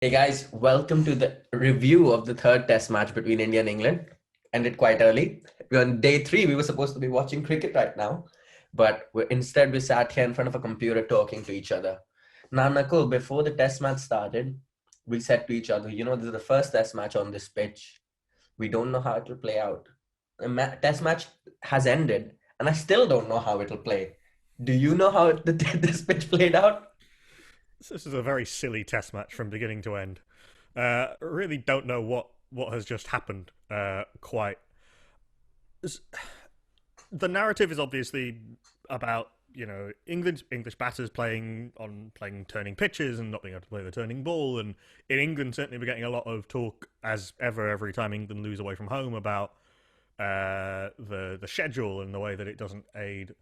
Hey guys, welcome to the review of the third test match between India and England. Ended quite early. We're on day three. We were supposed to be watching cricket right now, but instead we sat here in front of a computer talking to each other. Now, Nakul, before the test match started, we said to each other, this is the first test match on this pitch. We don't know how it will play out. The test match has ended, and I still don't know how it will play. Do you know how this pitch played out? This is a very silly test match from beginning to end. Really don't know what has just happened. Quite. The narrative is obviously about English batters playing turning pitches and not being able to play the turning ball. And in England, certainly we're getting a lot of talk as ever every time England lose away from home about the schedule and the way that it doesn't aid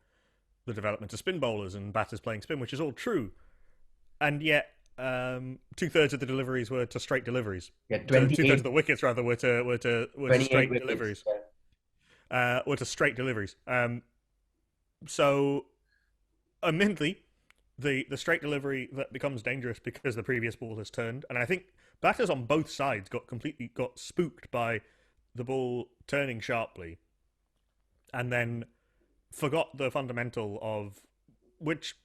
the development of spin bowlers and batters playing spin, which is all true. And yet, two-thirds of the deliveries were to straight deliveries. Yeah, Two-thirds of 28, the wickets rather were to 28 straight wickets. deliveries. Were to straight deliveries. So, admittedly, the straight delivery that becomes dangerous because the previous ball has turned, and I think batters on both sides got spooked by the ball turning sharply, and then forgot the fundamental of which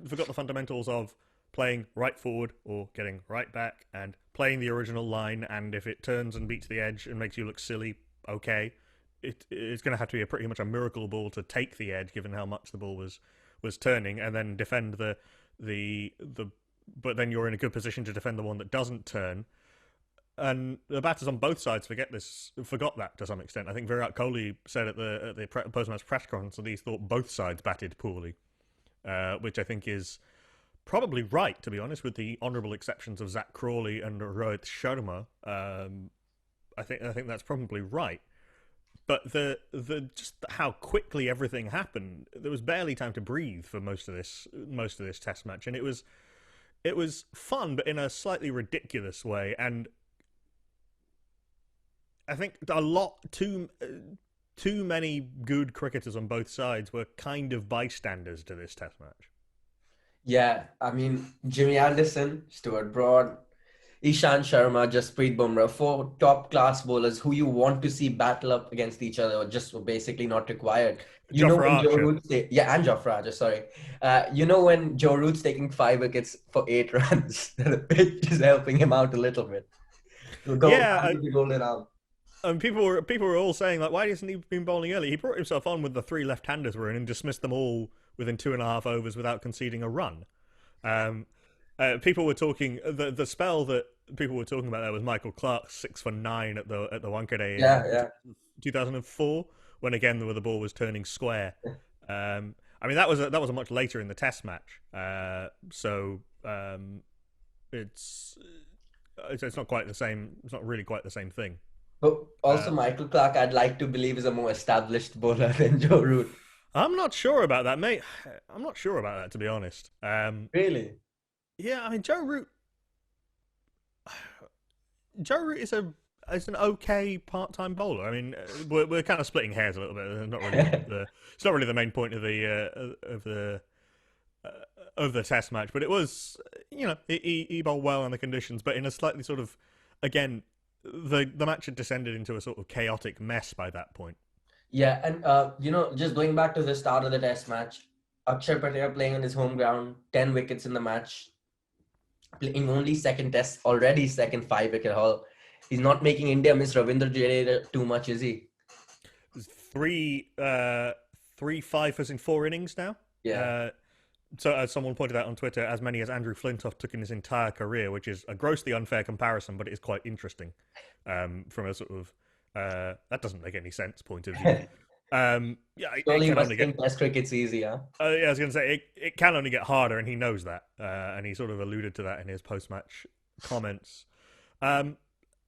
forgot the fundamentals of playing right forward or getting right back and playing the original line. And if it turns and beats the edge and makes you look silly, okay, it's going to have to be pretty much a miracle ball to take the edge, given how much the ball was turning, and then defend the. But then you're in a good position to defend the one that doesn't turn. And the batters on both sides forgot that to some extent. I think Virat Kohli said at the post-match press conference that he thought both sides batted poorly, which I think is probably right, to be honest, with the honourable exceptions of Zach Crawley and Rohit Sharma. I think that's probably right. But the just how quickly everything happened, there was barely time to breathe for most of this test match, and it was fun, but in a slightly ridiculous way. And I think a lot too many good cricketers on both sides were kind of bystanders to this test match. Yeah, I mean, Jimmy Anderson, Stuart Broad, Ishan Sharma, Jasprit Bumrah, four top class bowlers who you want to see battle up against each other, just were basically not required. Jofra When Joe Archer. Root's yeah, and Jofra Archer, sorry. When Joe Root's taking 5 wickets for 8 runs, the pitch is helping him out a little bit. So go, Yeah, happy to be rolled around. and people were all saying like, why hasn't he been bowling early? He brought himself on with the three left-handers were in and dismissed them all within 2.5 overs without conceding a run. Um, People were talking the spell that people were talking about there was Michael Clark's 6 for 9 at the Wankhede Yeah, in yeah. 2004 when again the ball was turning square. I mean that was a much later in the Test match, so it's it's not quite the same. It's not really quite the same thing. But also Uh, Michael Clark, I'd like to believe, is a more established bowler than Joe Root. I'm not sure about that, mate. I'm not sure about that, to be honest. Really? Yeah, I mean, Joe Root is an okay part-time bowler. I mean, we're kind of splitting hairs a little bit. It's not really the main point uh, of the Test match, but it was he bowled well in the conditions, but in a slightly sort of again the match had descended into a sort of chaotic mess by that point. Yeah, and just going back to the start of the test match, Akshar Patel playing on his home ground, 10 wickets in the match, playing only second test, already second 5 wicket haul. He's not making India miss Ravindra Jadeja too much, is he? Three three fifers in 4 innings now. Yeah. Uh, so, as someone pointed out on Twitter, as many as Andrew Flintoff took in his entire career, which is a grossly unfair comparison, but it is quite interesting from a sort of that doesn't make any sense point of view. Yeah, it Surely can must only get. think test cricket's easy, huh? Yeah, I was going to say it can only get harder, and he knows that, and he sort of alluded to that in his post-match comments. Um,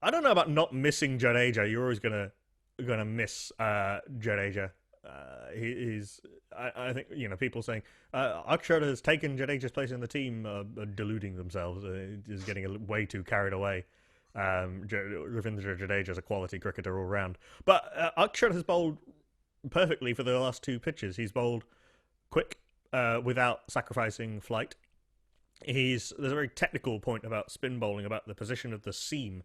I don't know about not missing Jadeja. You're always gonna miss Jadeja. He's I think people saying Akshar has taken Jadeja's place in the team are deluding themselves. Is getting way too carried away. Ravindra Jadeja is a quality cricketer all round, but Akshar has bowled perfectly for the last two pitches. He's bowled quick without sacrificing flight. there's a very technical point about spin bowling about the position of the seam,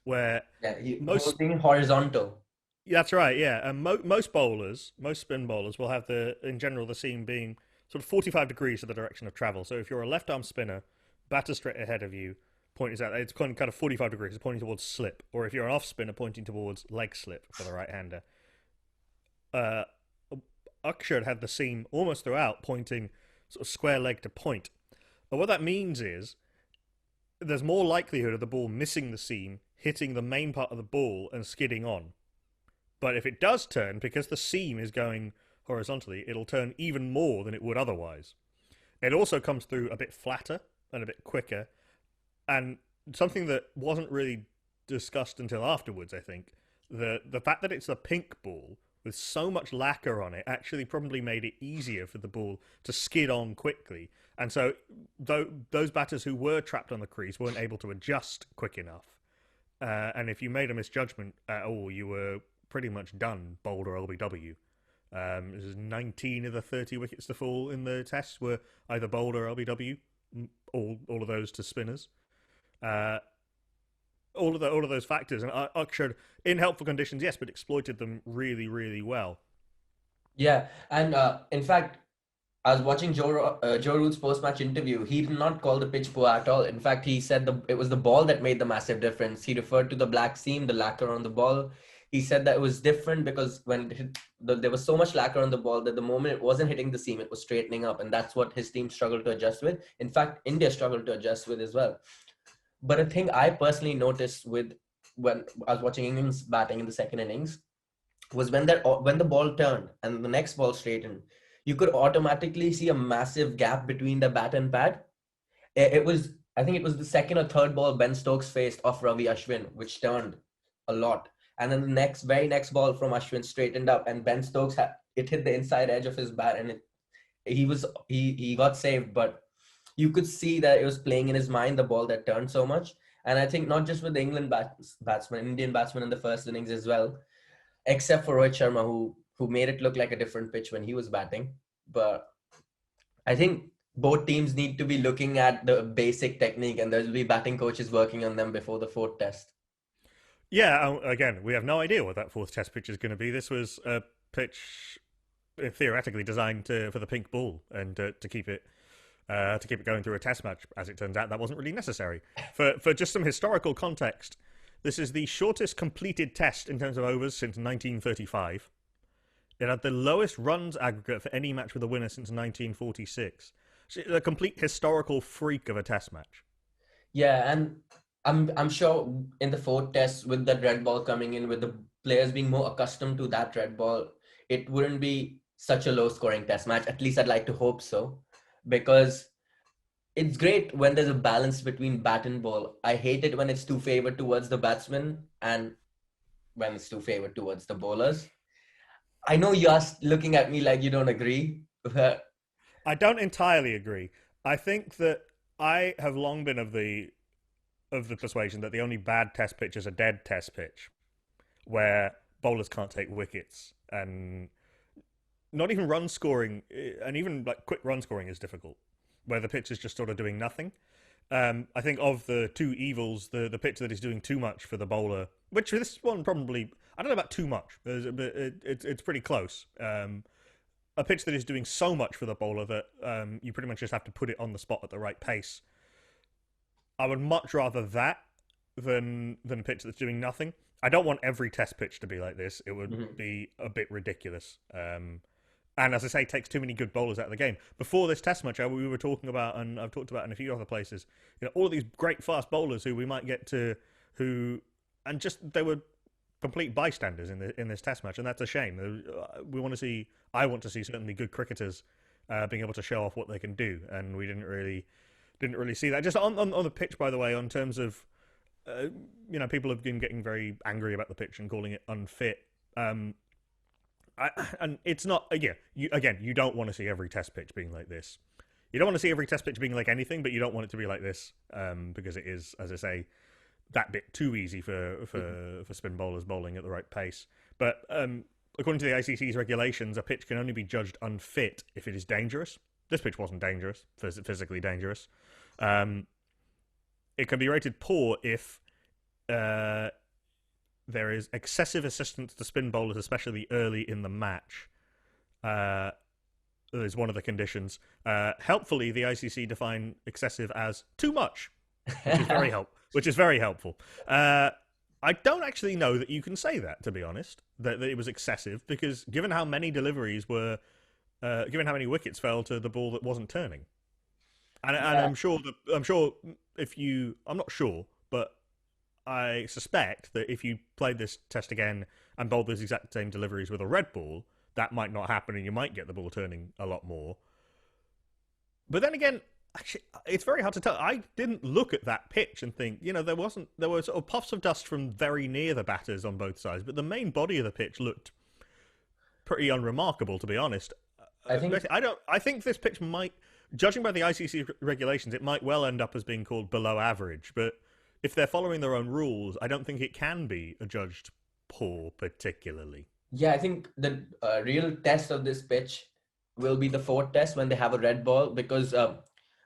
where Yeah, most holding horizontal. that's right, yeah, and most bowlers, most spin bowlers will have in general the seam being sort of 45 degrees to the direction of travel. So if you're a left arm spinner, batter straight ahead of you, point is out, it's kind of 45 degrees, it's pointing towards slip, or if you're an off spinner, pointing towards leg slip for the right hander. Uh, Akshar had the seam almost throughout pointing sort of square leg to point. And what that means is there's more likelihood of the ball missing the seam, hitting the main part of the ball and skidding on. But if it does turn, because the seam is going horizontally, it'll turn even more than it would otherwise. It also comes through a bit flatter and a bit quicker. And something that wasn't really discussed until afterwards, I think, the fact that it's a pink ball with so much lacquer on it actually probably made it easier for the ball to skid on quickly. And so those batters who were trapped on the crease weren't able to adjust quick enough. And if you made a misjudgment at all, you were pretty much done, bowled or LBW. This is 19 of the 30 wickets to fall in the test were either bowled or LBW. All of those to spinners. All of those factors, and Akshar in helpful conditions, yes, but exploited them really, really well. Yeah, and in fact, I was watching Joe Root's post-match interview. He did not call the pitch poor at all. In fact, he said it was the ball that made the massive difference. He referred to the black seam, the lacquer on the ball. He said that it was different because when there was so much lacquer on the ball that the moment it wasn't hitting the seam, it was straightening up, and that's what his team struggled to adjust with. In fact, India struggled to adjust with as well. But a thing I personally noticed when I was watching England's batting in the second innings was when the ball turned and the next ball straightened, you could automatically see a massive gap between the bat and pad. It was, I think it was the second or third ball Ben Stokes faced off Ravi Ashwin, which turned a lot. And then the very next ball from Ashwin straightened up, and Ben Stokes it hit the inside edge of his bat, and he got saved. But you could see that it was playing in his mind, the ball that turned so much. And I think not just with the England batsmen, Indian batsmen in the first innings as well, except for Rohit Sharma, who made it look like a different pitch when he was batting. But I think both teams need to be looking at the basic technique, and there'll be batting coaches working on them before the fourth test. Yeah, again, we have no idea what that fourth test pitch is going to be. This was a pitch theoretically designed for the pink ball and to keep it going through a test match. As it turns out, that wasn't really necessary. For just some historical context, this is the shortest completed test in terms of overs since 1935. It had the lowest runs aggregate for any match with a winner since 1946. It's a complete historical freak of a test match. Yeah, and I'm sure in the fourth test, with that red ball coming in, with the players being more accustomed to that red ball, it wouldn't be such a low scoring test match. At least I'd like to hope so, because it's great when there's a balance between bat and ball. I hate it when it's too favored towards the batsman and when it's too favored towards the bowlers. I know you're looking at me like you don't agree, but I don't entirely agree. I think that I have long been of the persuasion that the only bad test pitch is a dead test pitch, where bowlers can't take wickets and not even run scoring, and even like quick run scoring is difficult, where the pitch is just sort of doing nothing. I think of the two evils, the pitch that is doing too much for the bowler, which this one probably, I don't know about too much, it's pretty close. A pitch that is doing so much for the bowler that you pretty much just have to put it on the spot at the right pace. I would much rather that than a pitch that's doing nothing. I don't want every test pitch to be like this. It would be a bit ridiculous. And as I say, it takes too many good bowlers out of the game. Before this test match, we were talking about, and I've talked about in a few other places, all of these great fast bowlers who we might get to, and just they were complete bystanders in this test match, and that's a shame. I want to see certainly good cricketers being able to show off what they can do, and we didn't really see that. Just on the pitch, by the way, on terms of people have been getting very angry about the pitch and calling it unfit. And it's not. You don't want to see every test pitch being like this. You don't want to see every test pitch being like anything, but you don't want it to be like this because it is, as I say, that bit too easy for spin bowlers bowling at the right pace. But according to the ICC's regulations, a pitch can only be judged unfit if it is dangerous. This pitch wasn't dangerous, physically dangerous. Um, it can be rated poor if there is excessive assistance to spin bowlers, especially early in the match. Is one of the conditions. Helpfully, the ICC define excessive as too much, which is very helpful. I don't actually know that you can say that, to be honest, that it was excessive, because given how many deliveries were, given how many wickets fell to the ball that wasn't turning, and Yeah, I'm not sure, but I suspect that if you played this test again and bowled those exact same deliveries with a red ball, that might not happen, and you might get the ball turning a lot more. But then again, actually, it's very hard to tell. I didn't look at that pitch and think, there were sort of puffs of dust from very near the batters on both sides, but the main body of the pitch looked pretty unremarkable, to be honest. I think I think this pitch might, judging by the ICC regulations, it might well end up as being called below average. But if they're following their own rules, I don't think it can be adjudged poor particularly. yeah, I think the real test of this pitch will be the fourth test when they have a red ball, because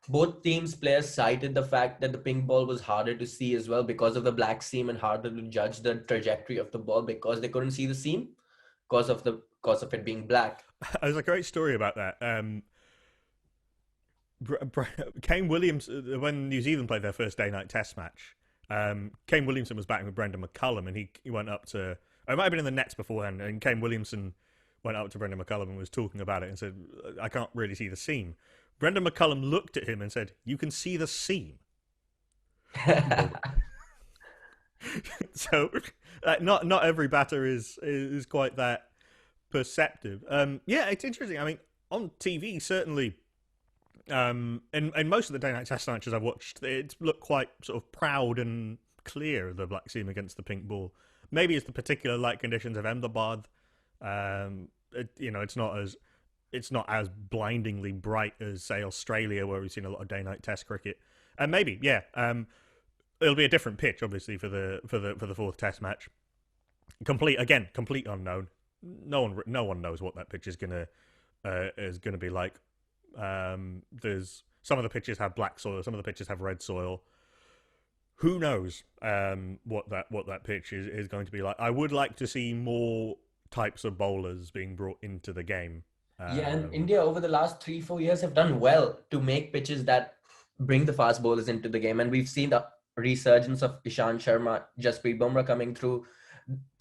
both teams' players cited the fact that the pink ball was harder to see as well because of the black seam, and harder to judge the trajectory of the ball because they couldn't see the seam because of it being black. There's a great story about that. Kane Williams, when New Zealand played their first day-night test match, Kane Williamson was batting with Brendan McCullum, and he went up to, it might have been in the nets beforehand, and Kane Williamson went up to Brendan McCullum and was talking about it and said, I can't really see the seam. Brendan McCullum looked at him and said, you can see the seam. So not every batter is quite that perceptive. Yeah, it's interesting. I mean, on TV, certainly, in most of the day-night test matches I've watched, it's looked quite sort of proud and clear, the black seam against the pink ball. Maybe it's the particular light conditions of Ahmedabad. It's not as blindingly bright as, say, Australia, where we've seen a lot of day-night test cricket. And maybe, yeah, it'll be a different pitch, obviously, for the fourth test match. Complete unknown. No one knows what that pitch is gonna be like. There's some of the pitches have black soil, some of the pitches have red soil. Who knows what that pitch is going to be like? I would like to see more types of bowlers being brought into the game. Yeah, and India over the last 3-4 years have done well to make pitches that bring the fast bowlers into the game, and we've seen the resurgence of Ishant Sharma, Jasprit Bumrah coming through,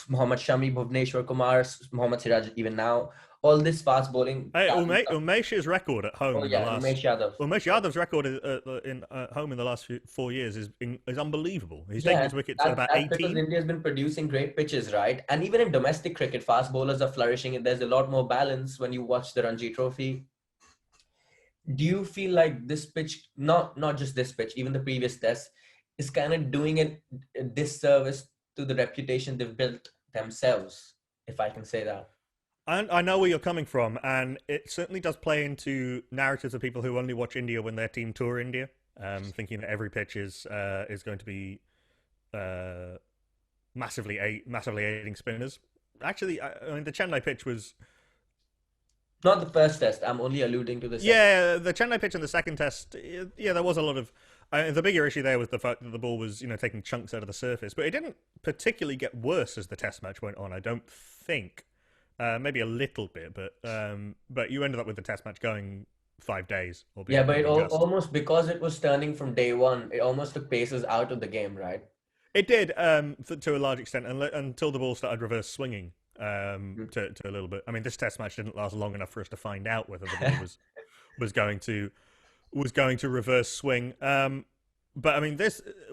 Mohammad Shami, Bhuvneshwar Kumar, Mohammad Siraj even now. All this fast bowling. Hey, Umesh's record at home. Oh yeah, Umesh Yadav. Umesh Yadav's record at home in the last 4 years is unbelievable. He's taken his wickets at about 18. Because India's been producing great pitches, right? And even in domestic cricket, fast bowlers are flourishing, and there's a lot more balance when you watch the Ranji Trophy. Do you feel like this pitch, not just this pitch, even the previous test, is kind of doing a disservice to the reputation they've built themselves, if I can say that? And I know where you're coming from, and it certainly does play into narratives of people who only watch India when their team tour India, thinking that every pitch is going to be massively aiding spinners. Actually, I mean, the Chennai pitch was Not the first test. I'm only alluding to the second. Yeah, the Chennai pitch in the second test. Yeah, there was a lot of. The bigger issue there was the fact that the ball was, taking chunks out of the surface, but it didn't particularly get worse as the test match went on. I don't think. Maybe a little bit, but you ended up with the test match going 5 days. Yeah, but it almost, because it was turning from day one, it almost took paces out of the game, right? It did, to a large extent, until the ball started reverse swinging to a little bit. I mean, this test match didn't last long enough for us to find out whether the ball was going to reverse swing. But I mean,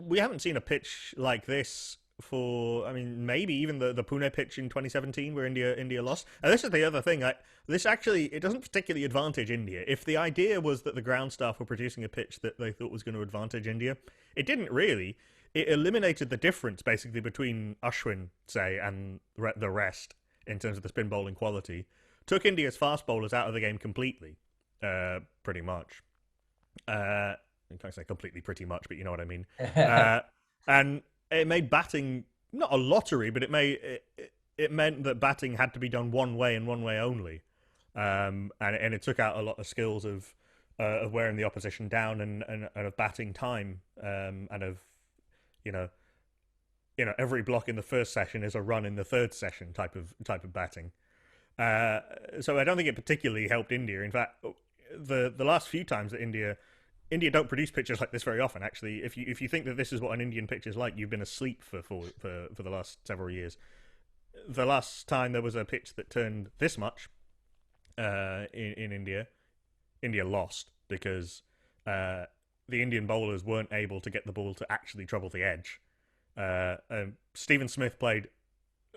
we haven't seen a pitch like this for, I mean, maybe even the Pune pitch in 2017 where India lost. And this is the other thing. This actually, it doesn't particularly advantage India. If the idea was that the ground staff were producing a pitch that they thought was going to advantage India, it didn't really. It eliminated the difference basically between Ashwin, say, and the rest in terms of the spin bowling quality. Took India's fast bowlers out of the game completely, pretty much. I can't say completely pretty much, but you know what I mean. And it made batting not a lottery, but it meant that batting had to be done one way and one way only, and it took out a lot of skills of of wearing the opposition down and of batting time, and of you know every block in the first session is a run in the third session type of batting. So I don't think it particularly helped India. In fact, the last few times that India don't produce pitches like this very often. Actually, if you think that this is what an Indian pitch is like, you've been asleep for the last several years. The last time there was a pitch that turned this much in India, India lost because the Indian bowlers weren't able to get the ball to actually trouble the edge. Stephen Smith played.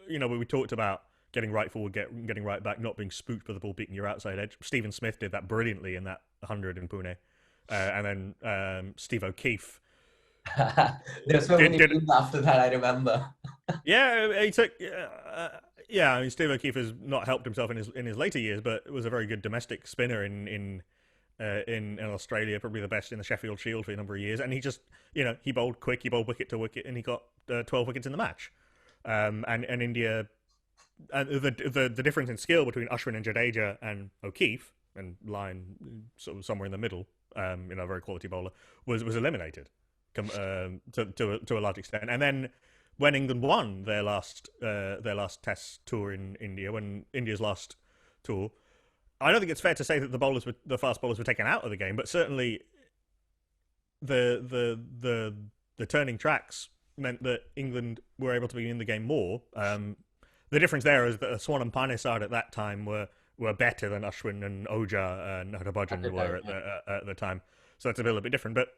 We talked about getting right forward, getting right back, not being spooked by the ball beating your outside edge. Stephen Smith did that brilliantly in that 100 in Pune. And then Steve O'Keefe There's so many did memes after that, I remember. yeah, he took. Yeah, I mean, Steve O'Keefe has not helped himself in his later years, but was a very good domestic spinner in Australia, probably the best in the Sheffield Shield for a number of years. And he just, he bowled quick, he bowled wicket to wicket, and he got 12 wickets in the match. And India, the difference in skill between Ashwin and Jadeja and O'Keefe, and Lyon sort of somewhere in the middle, a very quality bowler, was eliminated to a large extent. And then when England won their last Test tour in India, when India's last tour, I don't think it's fair to say that the fast bowlers were taken out of the game, but certainly the turning tracks meant that England were able to be in the game more. The difference there is that Swan and Panesar at that time were better than Ashwin and Oja and Harbhajan were at the time. So that's a little bit different. But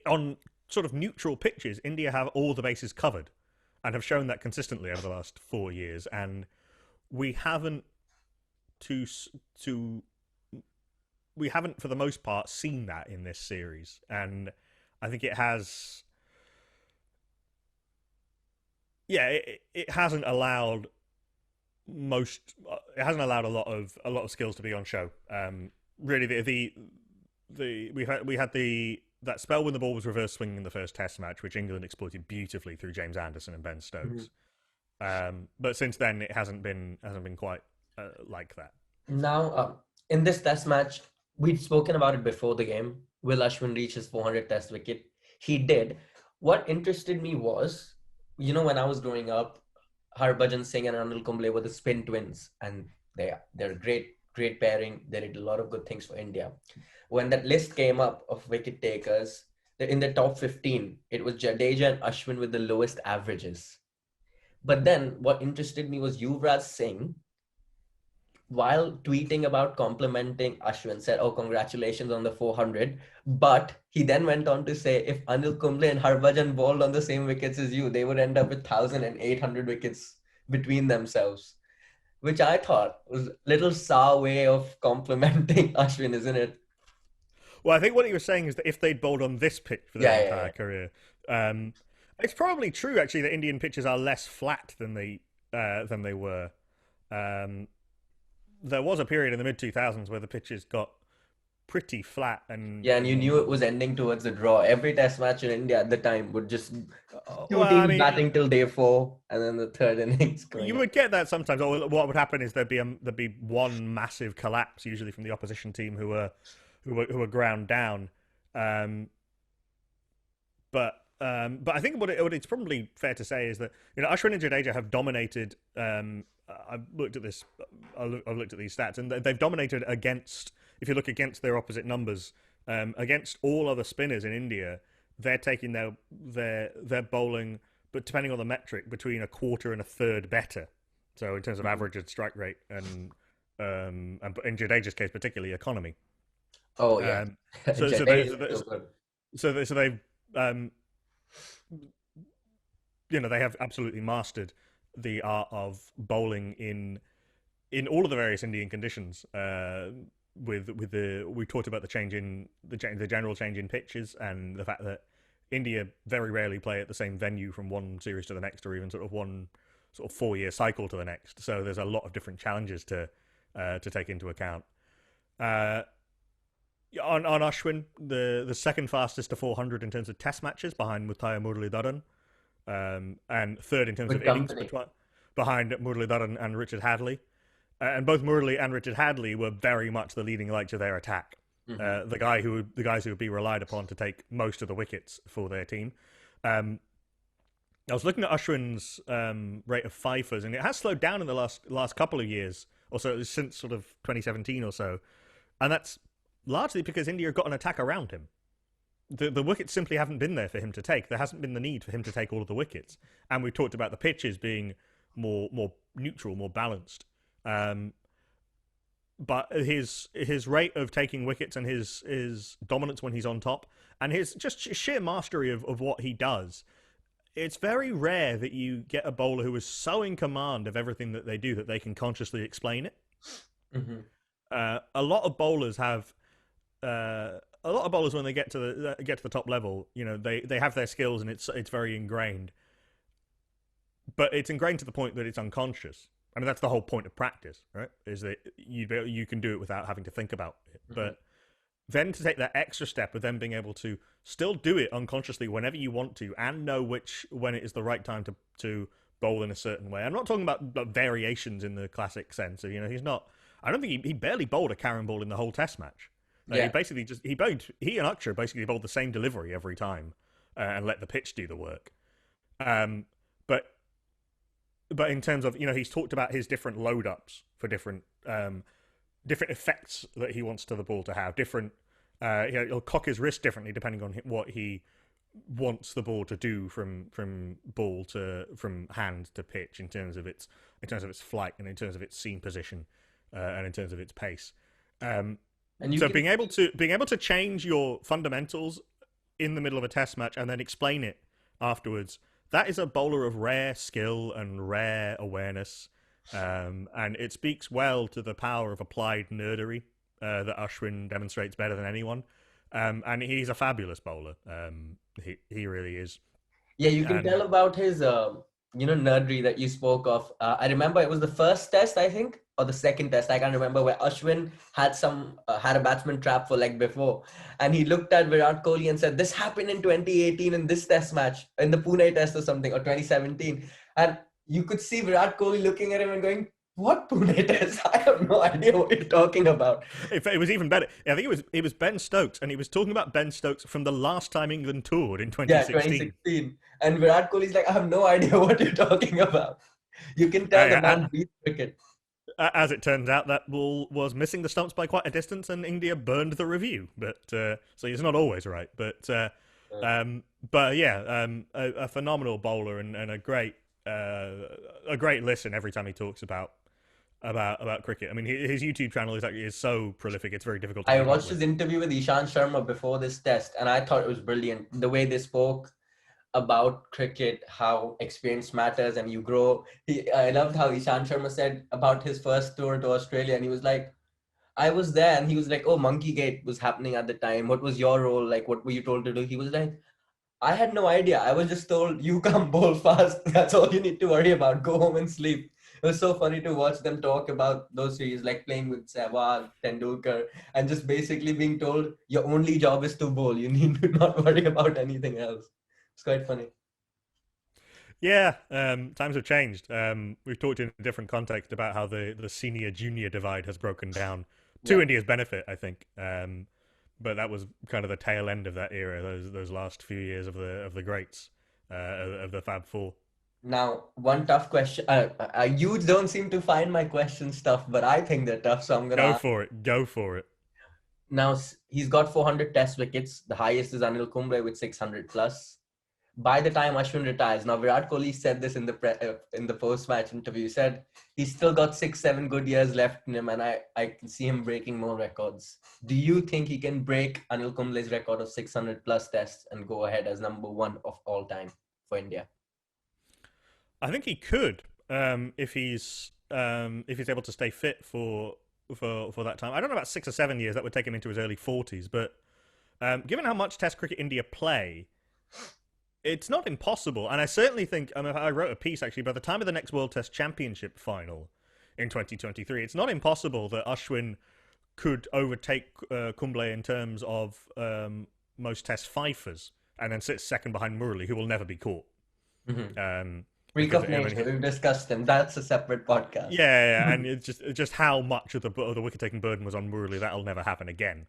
on sort of neutral pitches, India have all the bases covered and have shown that consistently over the last 4 years. And we haven't we haven't for the most part seen that in this series. And I think it has. Yeah, it hasn't allowed it hasn't allowed a lot of skills to be on show. Really, we had that spell when the ball was reverse swinging in the first Test match, which England exploited beautifully through James Anderson and Ben Stokes. But since then, it hasn't been quite like that. Now, in this Test match, we'd spoken about it before the game. Will Ashwin reach his 400th Test wicket? He did. What interested me was, when I was growing up, Harbhajan Singh and Anil Kumble were the spin twins, and they're great pairing. They did a lot of good things for India. When that list came up of wicket takers, in the top 15, it was Jadeja and Ashwin with the lowest averages. But then what interested me was Yuvraj Singh, while tweeting about complimenting Ashwin, said, "Oh, congratulations on the 400." But he then went on to say, if Anil Kumble and Harbhajan bowled on the same wickets as you, they would end up with 1,800 wickets between themselves, which I thought was a little sour way of complimenting Ashwin, isn't it? Well, I think what he was saying is that if they'd bowled on this pitch for their entire career, it's probably true actually that Indian pitches are less flat than they were. There was a period in the mid-2000s where the pitches got pretty flat, and you knew it was ending towards a draw. Every Test match in India at the time would just two teams batting till day 4, and then the third innings going. You would get that sometimes. Or what would happen is there'd be one massive collapse, usually from the opposition team who were ground down. But I think what it's probably fair to say is that Ashwin and Jadeja have dominated. I've looked at this. I've looked at these stats, and they've dominated against. If you look against their opposite numbers, against all other spinners in India, they're taking their bowling, but depending on the metric, between a quarter and a third better. So in terms of average and strike rate, and in Jadeja's case, particularly economy. Oh yeah. So they've they have absolutely mastered the art of bowling in all of the various Indian conditions. We talked about the general change in pitches, and the fact that India very rarely play at the same venue from one series to the next, or even sort of one sort of 4-year cycle to the next. So there's a lot of different challenges to take into account. On Ashwin, the second fastest to 400 in terms of Test matches, behind Muttiah Muralidharan, and third in terms of innings behind Muralidharan and Richard Hadley. And both Murali and Richard Hadley were very much the leading lights of their attack. Mm-hmm. The guys who would be relied upon to take most of the wickets for their team. Um, I was looking at Ashwin's rate of fifers, and it has slowed down in the last couple of years, or so since sort of 2017 or so, and that's largely because India got an attack around him. The wickets simply haven't been there for him to take. There hasn't been the need for him to take all of the wickets, and we talked about the pitches being more neutral, more balanced. But his rate of taking wickets and his dominance when he's on top, and his just sheer mastery of what he does. It's very rare that you get a bowler who is so in command of everything that they do that they can consciously explain it. Mm-hmm. A lot of bowlers have a lot of bowlers when they get to the top level, you know, they have their skills and it's very ingrained, but it's ingrained to the point that it's unconscious. I mean, that's the whole point of practice, right? Is that you can do it without having to think about it. Mm-hmm. But then to take that extra step of then being able to still do it unconsciously whenever you want to, and know when it is the right time to bowl in a certain way. I'm not talking about variations in the classic sense. You know, he's not. I don't think he barely bowled a carrom ball in the whole Test match. Yeah. He basically he and Akshar basically bowled the same delivery every time and let the pitch do the work. But in terms of, you know, he's talked about his different load ups for different effects that he wants the ball to have. Different, he'll cock his wrist differently depending on what he wants the ball to do from hand to pitch in terms of its flight and in terms of its seam position and in terms of its pace. Being able to change your fundamentals in the middle of a Test match and then explain it afterwards, that is a bowler of rare skill and rare awareness, and it speaks well to the power of applied nerdery that Ashwin demonstrates better than anyone. And he's a fabulous bowler. He really is. Yeah, you can tell about his, nerdery that you spoke of. I remember it was the first Test, I think, or the second Test. I can't remember, where Ashwin had had a batsman trap for leg before, and he looked at Virat Kohli and said, "This happened in 2018 in this Test match, in the Pune Test or something, or 2017." And you could see Virat Kohli looking at him and going, "What Pune Test? I have no idea what you're talking about." It was even better. I think it was Ben Stokes, and he was talking about Ben Stokes from the last time England toured in 2016. Yeah, 2016. And Virat Kohli's like, "I have no idea what you're talking about." You can tell the man beats cricket. As it turns out, that ball was missing the stumps by quite a distance, and India burned the review. But so he's not always right. But a phenomenal bowler and a great listen every time he talks about cricket. I mean, his YouTube channel is so prolific; it's very difficult. I watched his interview with Ishant Sharma before this Test, and I thought it was brilliant. The way they spoke about cricket, how experience matters, and you grow. I loved how Ishant Sharma said about his first tour to Australia, and he was like, "I was there," and he was like, "Oh, Monkey Gate was happening at the time. What was your role? Like, what were you told to do?" He was like, "I had no idea. I was just told, you come bowl fast. That's all you need to worry about. Go home and sleep." It was so funny to watch them talk about those series, like playing with Sehwag, Tendulkar, and just basically being told your only job is to bowl. You need to not worry about anything else. It's quite funny. Yeah, times have changed. We've talked in a different context about how the senior-junior divide has broken down to India's benefit, I think. But that was kind of the tail end of that era, those last few years of the greats, of the Fab Four. Now, one tough question. You don't seem to find my questions tough, but I think they're tough, so I'm going to Go for it. Now, he's got 400 Test wickets. The highest is Anil Kumble with 600 plus. By the time Ashwin retires, now Virat Kohli said this in the post-match interview. He said he's still got 6-7 good years left in him, and I can see him breaking more records. Do you think he can break Anil Kumble's record of 600 plus Tests and go ahead as number one of all time for India? I think he could if he's able to stay fit for that time. I don't know about 6 or 7 years. That would take him into his early 40s. But given how much Test cricket India play, it's not impossible. And I certainly think, I wrote a piece actually, by the time of the next World Test Championship final in 2023, it's not impossible that Ashwin could overtake Kumble in terms of most Test fifers and then sit second behind Murali, who will never be caught. Mm-hmm. Freak of nature, we've discussed him. That's a separate podcast. Yeah, and it's just how much of the wicket-taking burden was on Murali, that'll never happen again.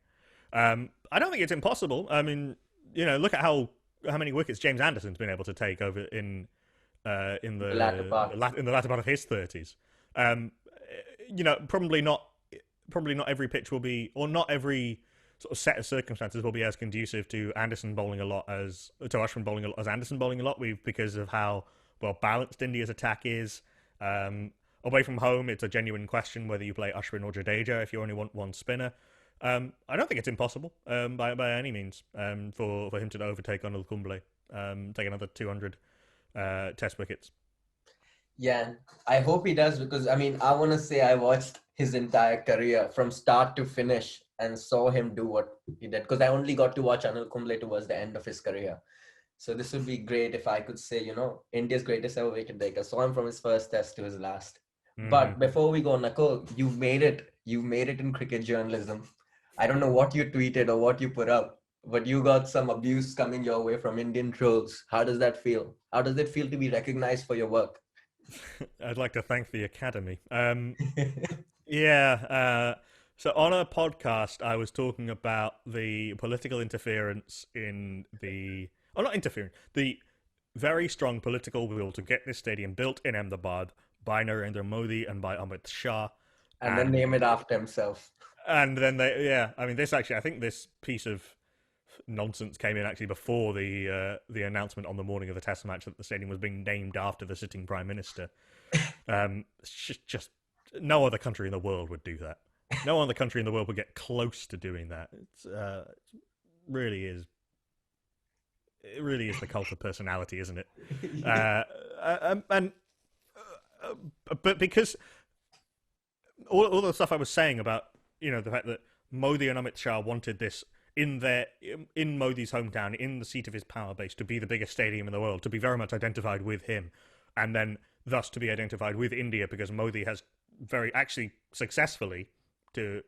I don't think it's impossible. I mean, look at how many wickets James Anderson's been able to take over in The latter part. in the latter part of his 30s. Um, probably not every pitch will be, or not every sort of set of circumstances will be as conducive to Anderson bowling a lot as to Ashwin bowling a lot as Anderson bowling a lot. Because of how well balanced India's attack is. Away from home, it's a genuine question whether you play Ashwin or Jadeja if you only want one spinner. I don't think it's impossible by any means for him to overtake Anil Kumble, take another 200 Test wickets. Yeah, I hope he does, because I mean, I want to say I watched his entire career from start to finish and saw him do what he did, because I only got to watch Anil Kumble towards the end of his career. So this would be great if I could say, India's greatest ever wicket taker. Saw him from his first test to his last. But before we go, Nakul, you made it. You made it in cricket journalism. I don't know what you tweeted or what you put up, but you got some abuse coming your way from Indian trolls. How does that feel? How does it feel to be recognized for your work? I'd like to thank the Academy. Yeah. So on a podcast, I was talking about the political interference in the... Oh, not interference. The very strong political will to get this stadium built in Ahmedabad by Narendra Modi and by Amit Shah. And then name it after himself. And then I think this piece of nonsense came in actually before the announcement on the morning of the Test match that the stadium was being named after the sitting Prime Minister. Just no other country in the world would do that. No other country in the world would get close to doing that. It really is the cult of personality, isn't it? But because all the stuff I was saying about the fact that Modi and Amit Shah wanted this in Modi's hometown, in the seat of his power base, to be the biggest stadium in the world, to be very much identified with him, and then thus to be identified with India, because Modi has very actually successfully, to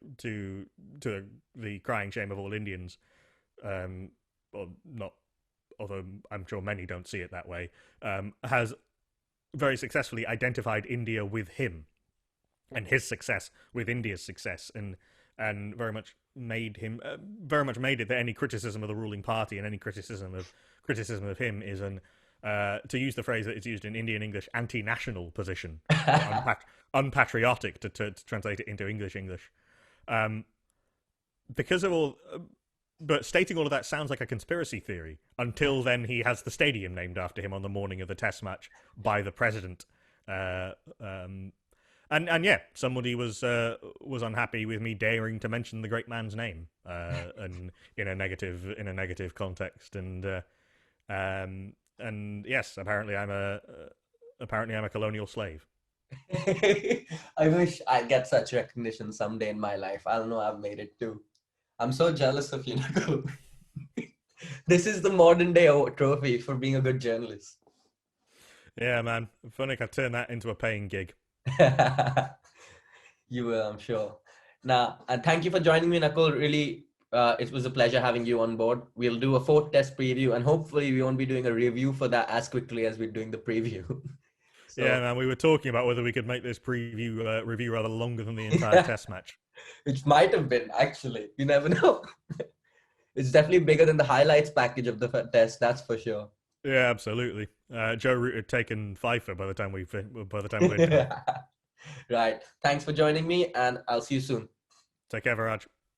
the crying shame of all Indians, well, not, although I'm sure many don't see it that way, has very successfully identified India with him and his success with India's success, and very much made it that any criticism of the ruling party and any criticism of him is to use the phrase that is used in Indian English, anti-national position, unpatriotic to translate it into English. Because of all. But stating all of that sounds like a conspiracy theory until then he has the stadium named after him on the morning of the Test match by the president. And yeah, somebody was unhappy with me daring to mention the great man's name and in a negative context. And yes, apparently I'm a colonial slave. I wish I get such recognition someday in my life. I don't know, I've made it too. I'm so jealous of you, Nakul. This is the modern day trophy for being a good journalist. Yeah, man. Funny I turned that into a paying gig. You will, I'm sure. Now, and thank you for joining me, Nakul. Really, it was a pleasure having you on board. We'll do a 4th test preview, and hopefully we won't be doing a review for that as quickly as we're doing the preview. So, yeah, man, we were talking about whether we could make this preview review rather longer than the entire test match. Which might have been, actually. You never know. It's definitely bigger than the highlights package of the test, that's for sure. Yeah, absolutely. Joe Root had taken Pfeiffer by the time we're into it. Right. Thanks for joining me, and I'll see you soon. Take care, Viraj.